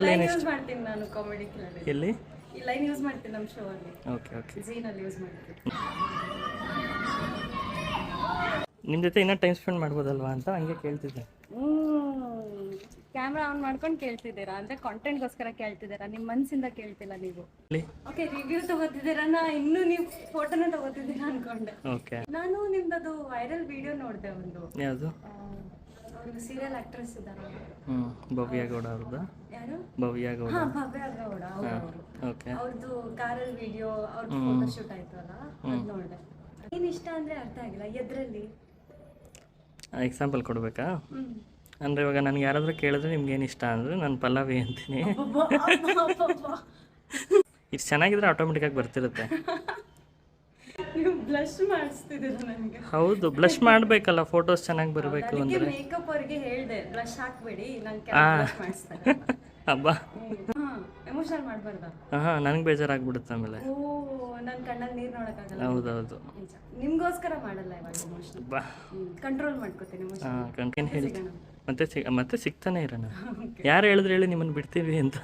Line use ಮಾಡ್ತೀನಿ ನಾನು comedy killer. ಎಲ್ಲಿ? ಈ ಲೈನ್ ಯೂಸ್ ಮಾಡ್ತೀನಿ ನಮ್ಮ ಶೋ ಅಲ್ಲಿ. Okay okay. ಝೀನಲ್ಲಿ ಯೂಸ್ ಮಾಡ್ತೀನಿ. ನಿಮ್ಮ ಜೊತೆ ಇನ್ನೂ ಟೈಮ್ ಸ್ಪೆಂಡ್ ಮಾಡ್ಬೋದಲ್ವಾ ಅಂತ ಹಂಗೆ ಕೇಳ್ತಿದ್ದೆ. ಕ್ಯಾಮ್ರಾ ಆನ್ ಮಾಡ್ಕೊಂಡು ಕೇಳ್ತಿದ್ದೀರಾ ಅಂದರೆ ಕಾಂಟೆಂಟ್ಗೋಸ್ಕರ ಕೇಳ್ತಿದ್ದೀರಾ, ನಿಮ್ಮ ಮನಸ್ಸಿಂದ ಕೇಳ್ತಿಲ್ಲ ನೀವು. ಓಕೆ, ರಿವ್ಯೂ ತಗೋತಿದ್ದೀರಾ, ಇನ್ನೂ ನೀವು ಫೋಟೋನ ತಗೋತಿದ್ದೀರಾ ಅನ್ಕೊಂಡೆ. ಓಕೆ. ನಾನು ನಿಮ್ದದು ವೈರಲ್ ವಿಡಿಯೋ ನೋಡಿದೆ ಒಂದು. ಯಾವುದು? ಅವರು ಸೀರಿಯಲ್ ಆಕ್ಟ್ರೆಸ್ ಇದ್ದಾರೆ. ಭವ್ಯ ಗೌಡ ಅವ್ರದ್ದು. ಯಾರು? ಭವ್ಯ ಗೌಡ. ಹಾಂ, ಭವ್ಯ ಗೌಡ ಅವರು. ಓಕೆ. ಅವ್ರದ್ದು ಕಾರಲ್ಲಿ ವಿಡಿಯೋ, ಅವ್ರದ್ದು ಫೋಟೋ ಶೂಟ್ ಆಯ್ತು ಅಲ್ಲ, ಅದು ನೋಡಿದೆ. ಏನು ಇಷ್ಟ ಅಂದರೆ ಅರ್ಥ ಆಗಿಲ್ಲ, ಎದ್ರಲ್ಲಿ ಎಕ್ಸಾಂಪಲ್ ಕೊಡಬೇಕಾ? ಅಂದರೆ ಇವಾಗ ನನಗೆ ಯಾರಾದರೂ ಕೇಳಿದ್ರೆ ನಿಮ್ಗೆ ಏನು ಇಷ್ಟ ಅಂದರೆ ನಾನು ಪಲ್ಲವಿ ಅಂತೀನಿ. ಇದು ಚೆನ್ನಾಗಿದ್ರೆ ಆಟೋಮೆಟಿಕ್ಕಾಗಿ ಬರ್ತಿರುತ್ತೆ. ನೀವು ಬ್ಲಶ್ ಮಾಡಿಸ್ತಿದ್ದೀರಾ ನನಗೆ. ಹೌದು, ಬ್ಲಶ್ ಮಾಡಬೇಕಲ್ಲ, ಫೋಟೋಸ್ ಚೆನ್ನಾಗಿ ಬರಬೇಕು ಅಂದರೆ. ಮೇಕಪ್ ಅವರಿಗೆ ಹೇಳಿದೆ ಬ್ಲಶ್ ಹಾಕಬೇಡಿ, ನಂಗೆ ಬ್ಲಶ್ ಮಾಡಿಸ್ತಾರೆ. ಹಬ್ಬ. ಎಮೋಷನಲ್ ಮಾಡಬಾರ್ದಾ? ಹಾಂ, ನನಗೆ ಬೇಜಾರಾಗ್ಬಿಡುತ್ತೆ ಆಮೇಲೆ. ಓ, ನನ್ನ ಕಣ್ಣಲ್ಲಿ ನೀರು ನೋಡೋಕ್ಕಾಗಲ್ಲ. ಹೌದೌದು. ನಿಮಗೋಸ್ಕರ ಮಾಡಲ್ಲ ಇವಾಗ ಎಮೋಷನ್. ಬಾ, ಕಂಟ್ರೋಲ್ ಮಾಡ್ಕೋತೀನಿ ಎಮೋಷನ್. ಹಾಂ, ಕಂಟೇನ್ ಹೇಳಿ ಮತ್ತೆ ಸಿಗ್ತಾನೆ ಇರೋಣ. ಯಾರು ಹೇಳಿದ್ರೆ ಹೇಳಿ ನಿಮ್ಮನ್ನು ಬಿಡ್ತೀವಿ ಅಂತ.